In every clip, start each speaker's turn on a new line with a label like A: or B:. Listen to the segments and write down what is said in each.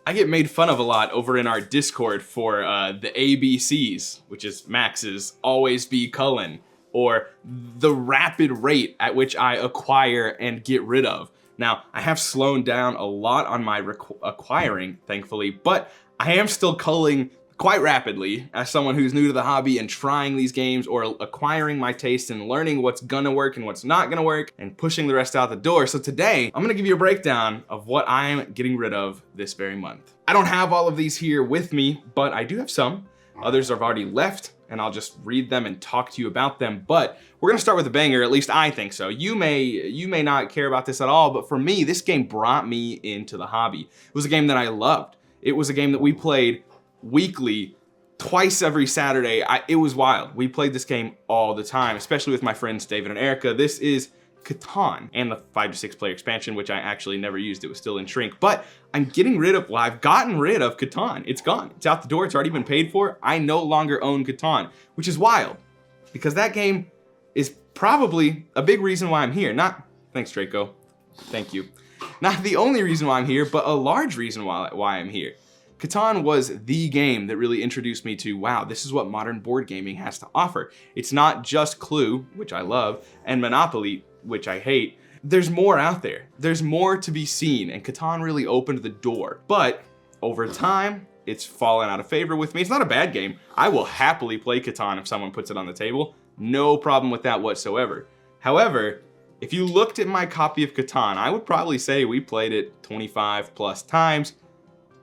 A: I get made fun of a lot over in our Discord for the ABCs, which is Max's Always Be Cullen, or the rapid rate at which I acquire and get rid of. Now, I have slowed down a lot on my acquiring, thankfully, but I am still culling quite rapidly as someone who's new to the hobby and trying these games or acquiring my taste and learning what's gonna work and what's not gonna work and pushing the rest out the door. So today, I'm gonna give you a breakdown of what I'm getting rid of this very month. I don't have all of these here with me, but I do have some. Others have already left, and I'll just read them and talk to you about them. But we're gonna start with a banger, at least I think so. You may not care about this at all, but for me, this game brought me into the hobby. It was a game that I loved. It was a game that we played weekly, twice every Saturday. It was wild. We played this game all the time, especially with my friends David and Erica. This is Katan and the 5 to 6 player expansion, which I actually never used. It was still in shrink, but I'm getting rid of, well, I've gotten rid of Katan. It's gone. It's out the door. It's already been paid for. I no longer own Katan, which is wild because that game is probably a big reason why I'm here. Not, thanks Draco. Thank you. Not the only reason why I'm here, but a large reason why I'm here. Katan was the game that really introduced me to, wow, this is what modern board gaming has to offer. It's not just Clue, which I love, and Monopoly, which I hate. There's more out there. There's more to be seen, and Katan really opened the door. But over time, it's fallen out of favor with me. It's not a bad game. I will happily play Katan if someone puts it on the table. No problem with that whatsoever. However, if you looked at my copy of Katan, I would probably say we played it 25 plus times.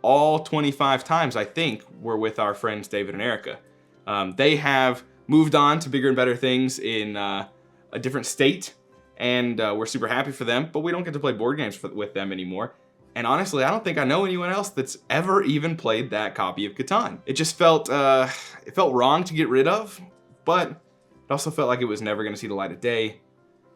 A: All 25 times, I think, were with our friends David and Erica. They have moved on to bigger and better things in a different state, and we're super happy for them, but we don't get to play board games with them anymore. And honestly, I don't think I know anyone else that's ever even played that copy of Katan. It just felt, it felt wrong to get rid of, but it also felt like it was never gonna see the light of day,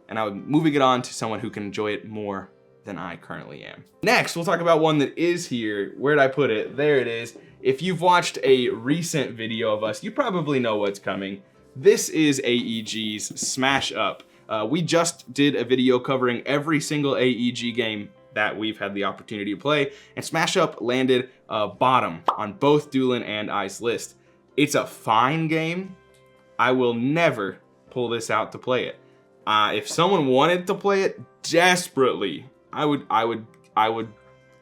A: and I was moving it on to someone who can enjoy it more than I currently am. Next, we'll talk about one that is here. Where'd I put it? There it is. If you've watched a recent video of us, you probably know what's coming. This is AEG's Smash Up. We just did a video covering every single AEG game that we've had the opportunity to play, and Smash Up landed bottom on both Doolin and I's list. It's a fine game. I will never pull this out to play it. If someone wanted to play it desperately, I would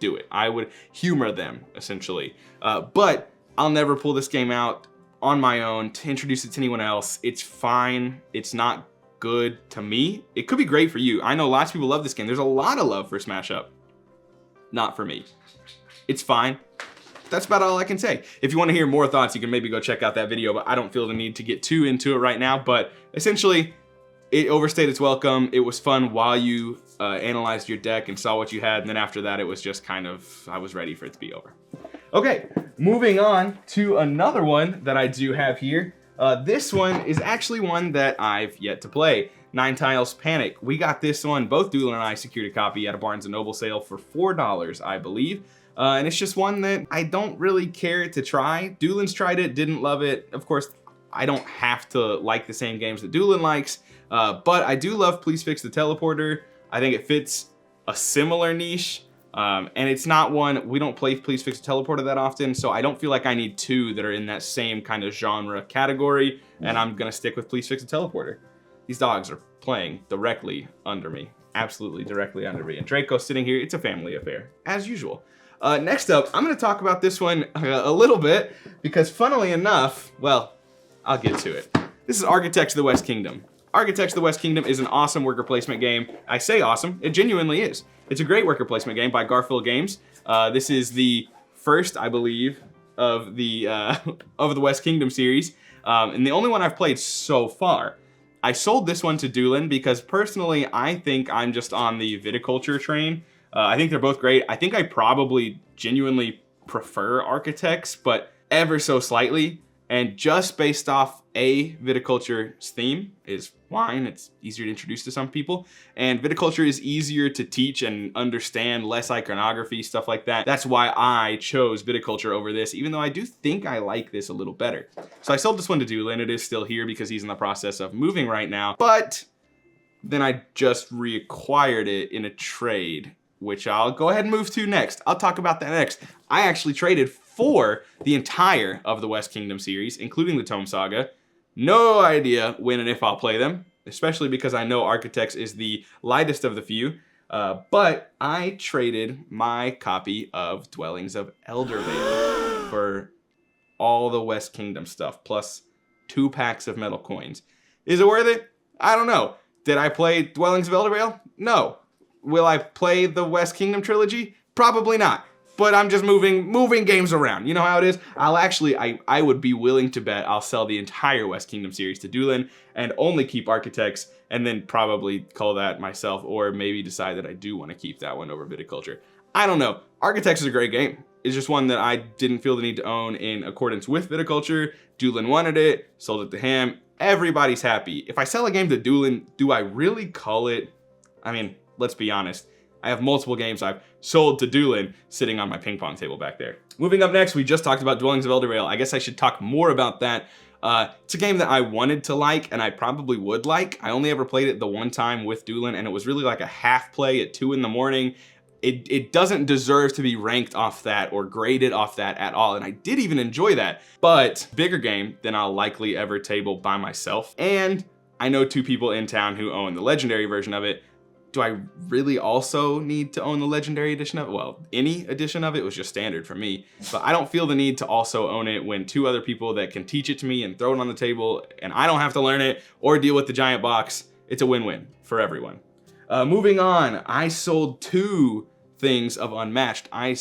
A: do it. I would humor them, essentially. But I'll never pull this game out on my own to introduce it to anyone else. It's fine. It's not good to me. It could be great for you. I know lots of people love this game. There's a lot of love for Smash Up. Not for me. It's fine. That's about all I can say. If you want to hear more thoughts, you can maybe go check out that video, but I don't feel the need to get too into it right now. But essentially, it overstayed its welcome. It was fun while you analyzed your deck and saw what you had, and then after that, it was just kind of, I was ready for it to be over. Okay, moving on to another one that I do have here. This one is actually one that I've yet to play. Nine Tiles Panic. We got this one, both Doolin and I secured a copy at a Barnes & Noble sale for $4, I believe. And it's just one that I don't really care to try. Doolin's tried it, didn't love it. Of course, I don't have to like the same games that Doolin likes, but I do love Please Fix the Teleporter. I think it fits a similar niche, and it's not one, we don't play Please Fix the Teleporter that often, so I don't feel like I need two that are in that same kind of genre category, and I'm gonna stick with Please Fix the Teleporter. These dogs are playing directly under me, absolutely directly under me, and Draco's sitting here. It's a family affair, as usual. Next up, I'm gonna talk about this one a little bit, because funnily enough, well, I'll get to it. This is Architects of the West Kingdom. Architects of the West Kingdom is an awesome worker placement game. I say awesome, it genuinely is. It's a great worker placement game by Garfield Games. This is the first, I believe, of the West Kingdom series, and the only one I've played so far. I sold this one to Doolin because personally, I think I'm just on the viticulture train. I think they're both great. I think I probably genuinely prefer Architects, but ever so slightly. And just based off viticulture's theme is wine. It's easier to introduce to some people. And viticulture is easier to teach and understand, less iconography, stuff like that. That's why I chose viticulture over this, even though I do think I like this a little better. So I sold this one to Doolin. It is still here because he's in the process of moving right now. But then I just reacquired it in a trade which I'll go ahead and move to next. I'll talk about that next. I actually traded for the entire of the West Kingdom series, including the Tome Saga. No idea when and if I'll play them, especially because I know Architects is the lightest of the few. But I traded my copy of Dwellings of Eldervale for all the West Kingdom stuff, plus 2 packs of metal coins. Is it worth it? I don't know. Did I play Dwellings of Eldervale? No. Will I play the West Kingdom trilogy? Probably not. But I'm just moving games around. You know how it is? I would be willing to bet I'll sell the entire West Kingdom series to Doolin and only keep Architects, and then probably call that myself, or maybe decide that I do want to keep that one over Viticulture. I don't know. Architects is a great game. It's just one that I didn't feel the need to own in accordance with Viticulture. Doolin wanted it, sold it to him. Everybody's happy. If I sell a game to Doolin, do I really call it? I mean, let's be honest. I have multiple games I've sold to Doolin sitting on my ping pong table back there. Moving up next, we just talked about Dwellings of Eldervale. I guess I should talk more about that. It's a game that I wanted to like, and I probably would like. I only ever played it the one time with Doolin, and it was really like a half play at 2 in the morning. It doesn't deserve to be ranked off that or graded off that at all, and I did even enjoy that. But bigger game than I'll likely ever table by myself. And I know 2 people in town who own the legendary version of it. Do I really also need to own the legendary edition of it? Well, any edition of it was just standard for me, but I don't feel the need to also own it when 2 other people that can teach it to me and throw it on the table, and I don't have to learn it or deal with the giant box. It's a win-win for everyone. Moving on, I sold 2 things of Unmatched. I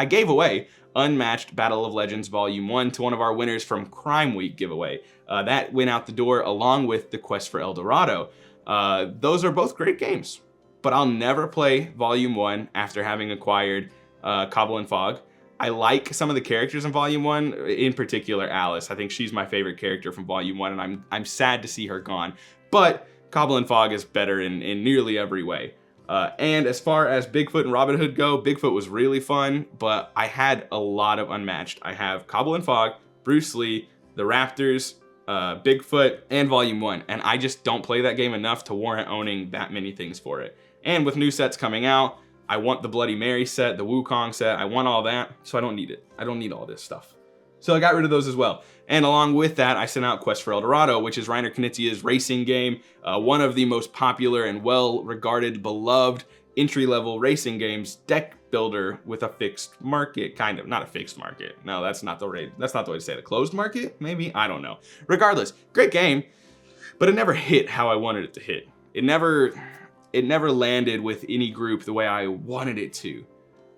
A: gave away Unmatched Battle of Legends Volume 1 to one of our winners from Crime Week giveaway. That went out the door along with the Quest for El Dorado. Those are both great games, but I'll never play Volume 1 after having acquired Cobble and Fog. I like some of the characters in Volume 1, in particular Alice. I think she's my favorite character from Volume 1, and I'm sad to see her gone. But Cobble and Fog is better in nearly every way. And as far as Bigfoot and Robin Hood go, Bigfoot was really fun, but I had a lot of Unmatched. I have Cobble and Fog, Bruce Lee, the Raptors, Bigfoot, and Volume 1, and I just don't play that game enough to warrant owning that many things for it. And with new sets coming out, I want the Bloody Mary set, the Wukong set, I want all that, so I don't need it. I don't need all this stuff. So I got rid of those as well. And along with that, I sent out Quest for El Dorado, which is Reiner Knizia's racing game, one of the most popular and well-regarded, beloved entry-level racing games, deck builder with a fixed market, kind of. Not a fixed market. No, that's not the way to say it. A closed market, maybe? I don't know. Regardless, great game, but it never hit how I wanted it to hit. It never landed with any group the way I wanted it to.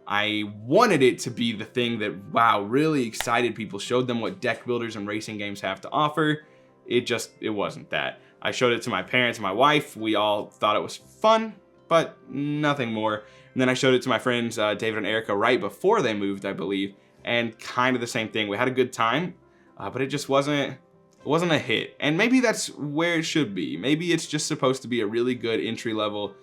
A: I wanted it to be the thing that, wow, really excited people, showed them what deck builders and racing games have to offer. It wasn't that. I showed it to my parents and my wife. We all thought it was fun, but nothing more. And then I showed it to my friends, David and Erica, right before they moved, I believe. And kind of the same thing. We had a good time, but it just wasn't a hit. And maybe that's where it should be. Maybe it's just supposed to be a really good entry level,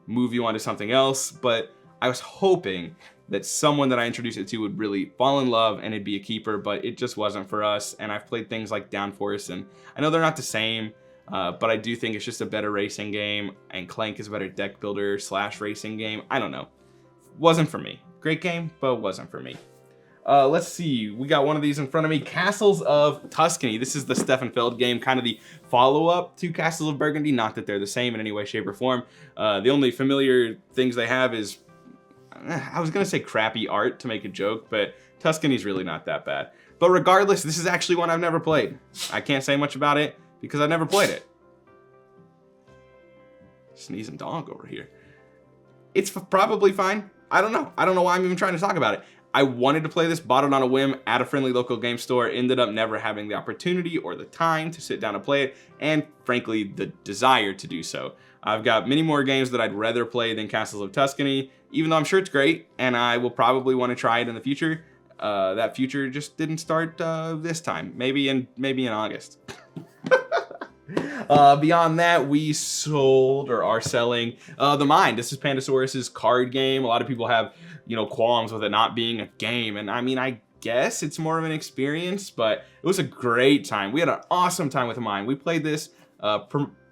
A: move you onto something else. But I was hoping that someone that I introduced it to would really fall in love and it'd be a keeper, but it just wasn't for us. And I've played things like Downforce, and I know they're not the same, but I do think it's just a better racing game, and Clank is a better deck builder / racing game. I don't know. Wasn't for me. Great game, but wasn't for me. Let's see. We got one of these in front of me. Castles of Tuscany. This is the Stefan Feld game, kind of the follow-up to Castles of Burgundy. Not that they're the same in any way, shape, or form. The only familiar things they have is, I was going to say crappy art to make a joke, but Tuscany's really not that bad. But regardless, this is actually one I've never played. I can't say much about it because I've never played it. Sneezing dog over here. It's probably fine. I don't know. I don't know why I'm even trying to talk about it. I wanted to play this, bought it on a whim at a friendly local game store, ended up never having the opportunity or the time to sit down and play it, and frankly, the desire to do so. I've got many more games that I'd rather play than Castles of Tuscany, even though I'm sure it's great, and I will probably want to try it in the future. That future just didn't start this time. Maybe in August. Beyond that, we sold or are selling The Mind. This is Pandasaurus's card game. A lot of people have, qualms with it not being a game, and I mean, I guess it's more of an experience, but it was a great time. We had an awesome time with The Mind. We played this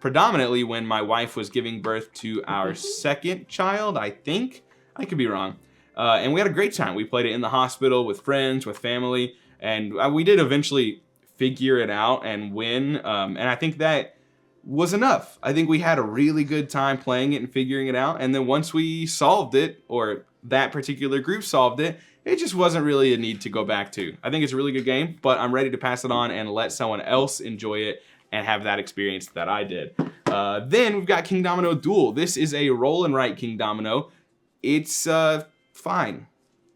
A: predominantly when my wife was giving birth to our second child, I think. I could be wrong. And we had a great time. We played it in the hospital with friends, with family, and we did eventually figure it out and win. And I think that was enough. I think we had a really good time playing it and figuring it out. And then once we solved it, or that particular group solved it, it just wasn't really a need to go back to. I think it's a really good game, but I'm ready to pass it on and let someone else enjoy it and have that experience that I did. Then we've got King Domino Duel. This is a roll and write King Domino. It's fine.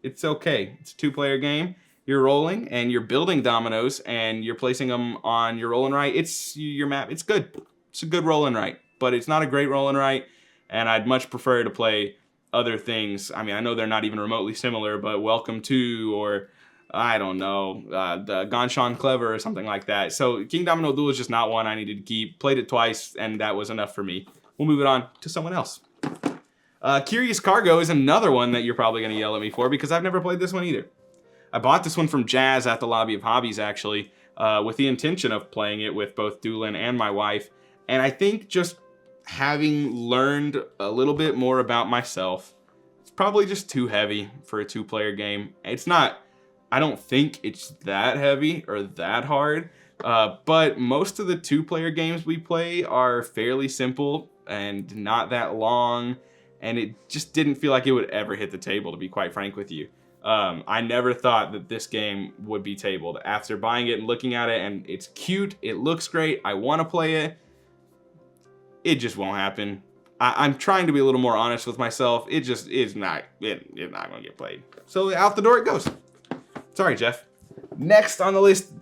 A: It's okay. It's a 2-player game. You're rolling and you're building dominoes and you're placing them on your roll and write. It's your map. It's good. It's a good roll and write, but it's not a great roll and write. And I'd much prefer to play other things. I mean, I know they're not even remotely similar, but Welcome to, or I don't know, the Ganshan Clever or something like that. So King Domino Duel is just not one I needed to keep. Played it twice, and that was enough for me. We'll move it on to someone else. Curious Cargo is another one that you're probably going to yell at me for because I've never played this one either. I bought this one from Jazz at the Lobby of Hobbies, actually, with the intention of playing it with both Doolin and my wife. And I think just having learned a little bit more about myself, it's probably just too heavy for a 2-player game. It's not, I don't think it's that heavy or that hard, but most of the 2-player games we play are fairly simple and not that long, and it just didn't feel like it would ever hit the table, to be quite frank with you. I never thought that this game would be tabled. After buying it and looking at it, and it's cute, it looks great, I want to play it, it just won't happen. I'm trying to be a little more honest with myself. It just is not, it's not going to get played. So out the door it goes. Sorry, Jeff. Next on the list,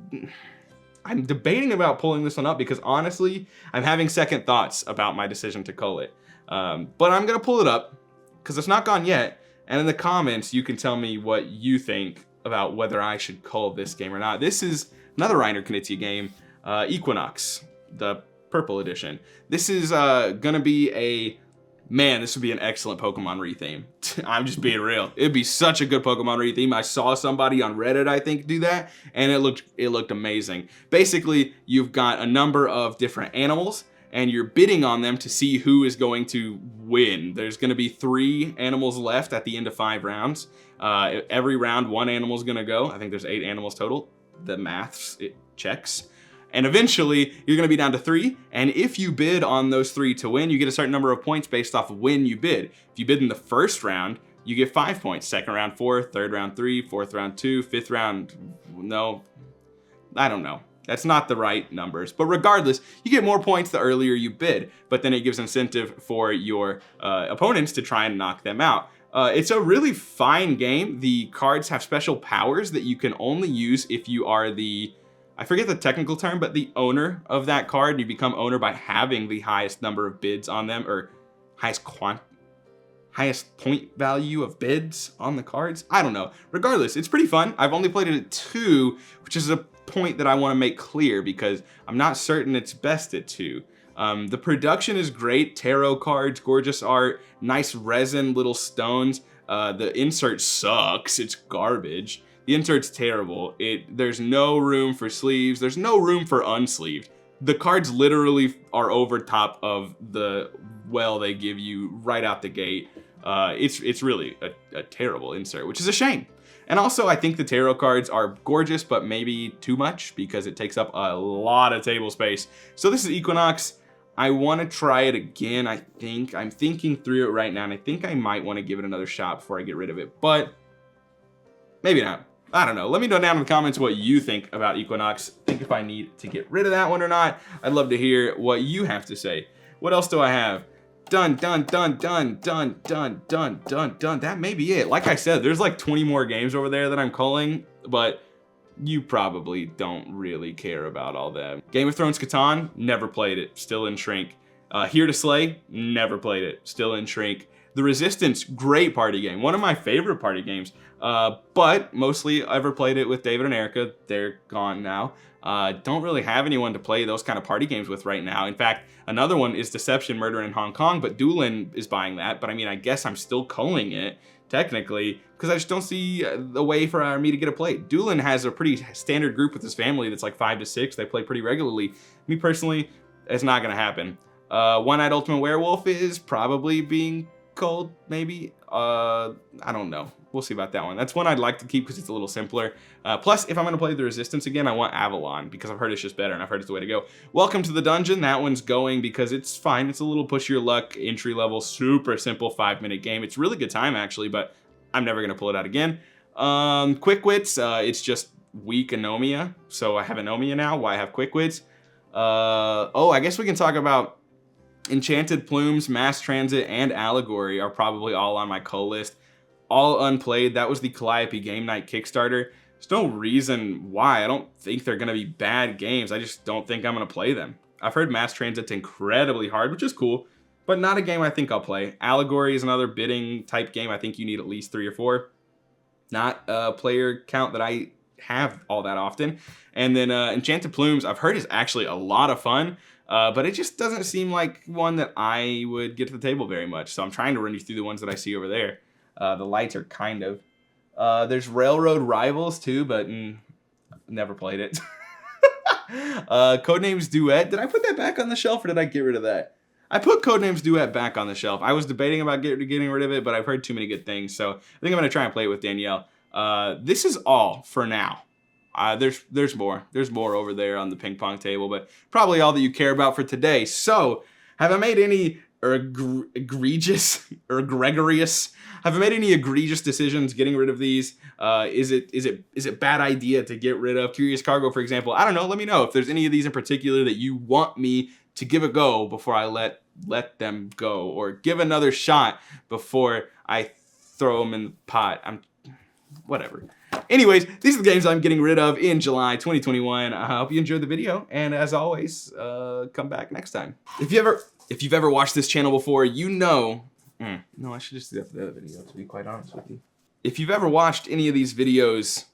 A: I'm debating about pulling this one up because honestly, I'm having second thoughts about my decision to cull it. But I'm going to pull it up because it's not gone yet. And in the comments, you can tell me what you think about whether I should cull this game or not. This is another Reiner Knizia game, Equinox, the purple edition. This is gonna be this would be an excellent Pokemon retheme. I'm just being real. It'd be such a good Pokemon retheme. I saw somebody on Reddit, I think, do that, and it looked amazing. Basically, you've got a number of different animals, and you're bidding on them to see who is going to win. There's gonna be 3 animals left at the end of 5 rounds. Every round, 1 animal is gonna go. I think there's 8 animals total. The maths, it checks. And eventually, you're gonna be down to 3, and if you bid on those 3 to win, you get a certain number of points based off of when you bid. If you bid in the first round, you get 5 points. Second round, 4, third round, 3, fourth round, 2, fifth round, no, I don't know. That's not the right numbers, but regardless, you get more points the earlier you bid, but then it gives incentive for your opponents to try and knock them out. It's a really fine game. The cards have special powers that you can only use if you are I forget the technical term, but the owner of that card. You become owner by having the highest number of bids on them, or highest point value of bids on the cards. I don't know. Regardless, it's pretty fun. I've only played it at 2, which is a point that I want to make clear because I'm not certain it's best at 2. The production is great. Tarot cards, gorgeous art, nice resin little stones. The insert sucks. It's garbage. The insert's terrible. There's no room for sleeves. There's no room for unsleeved. The cards literally are over top of the well they give you right out the gate. It's really a terrible insert, which is a shame. And also, I think the tarot cards are gorgeous, but maybe too much because it takes up a lot of table space. So this is Equinox. I want to try it again, I think. I'm thinking through it right now, and I think I might want to give it another shot before I get rid of it, but maybe not. I don't know. Let me know down in the comments what you think about Equinox. Think if I need to get rid of that one or not. I'd love to hear what you have to say. What else do I have? Done. That may be it. Like I said, there's like 20 more games over there that I'm culling, but you probably don't really care about all that. Game of Thrones Katan, never played it, still in shrink. Here to Slay, never played it, still in shrink. The Resistance, great party game, one of my favorite party games, but mostly ever played it with David and Erica. They're gone now. Don't really have anyone to play those kind of party games with right now. In fact, another one is Deception Murder in Hong Kong, but Doolin is buying that. But I mean, I guess I'm still culling it, technically, because I just don't see the way for me to get a play. Doolin has a pretty standard group with his family that's like 5 to 6. They play pretty regularly. Me personally, it's not going to happen. One-Eyed Ultimate Werewolf is probably being culled, maybe. I don't know. We'll see about that one. That's one I'd like to keep because it's a little simpler. Plus, if I'm going to play the Resistance again, I want Avalon because I've heard it's just better and I've heard it's the way to go. Welcome to the Dungeon. That one's going because it's fine. It's a little push your luck, entry level, super simple 5-minute game. It's really good time actually, but I'm never going to pull it out again. Quick Wits, it's just weak Anomia. So I have Anomia now. Why have Quick Wits? Oh, I guess we can talk about Enchanted Plumes, Mass Transit, and Allegory are probably all on my cull list. All unplayed. That was the Calliope Game Night Kickstarter. There's no reason why. I don't think they're going to be bad games. I just don't think I'm going to play them. I've heard Mass Transit's incredibly hard, which is cool, but not a game I think I'll play. Allegory is another bidding type game. I think you need at least 3 or 4. Not a player count that I have all that often. And then Enchanted Plumes, I've heard is actually a lot of fun, but it just doesn't seem like one that I would get to the table very much. So I'm trying to run you through the ones that I see over there. The lights are kind of. There's Railroad Rivals too, but never played it. Codenames Duet. Did I put that back on the shelf or did I get rid of that? I put Codenames Duet back on the shelf. I was debating about getting rid of it, but I've heard too many good things. So I think I'm going to try and play it with Danielle. This is all for now. There's more. There's more over there on the ping pong table, but probably all that you care about for today. So have I made any egregious or egregious? Have I made any egregious decisions getting rid of these? Is it bad idea to get rid of Curious Cargo, for example? I don't know. Let me know if there's any of these in particular that you want me to give a go before I let them go, or give another shot before I throw them in the pot. Whatever. Anyways, these are the games I'm getting rid of in July 2021. I hope you enjoyed the video, and as always, come back next time. If you've ever watched this channel before, you know. No, I should just do that for the other video, to be quite honest with you. If you've ever watched any of these videos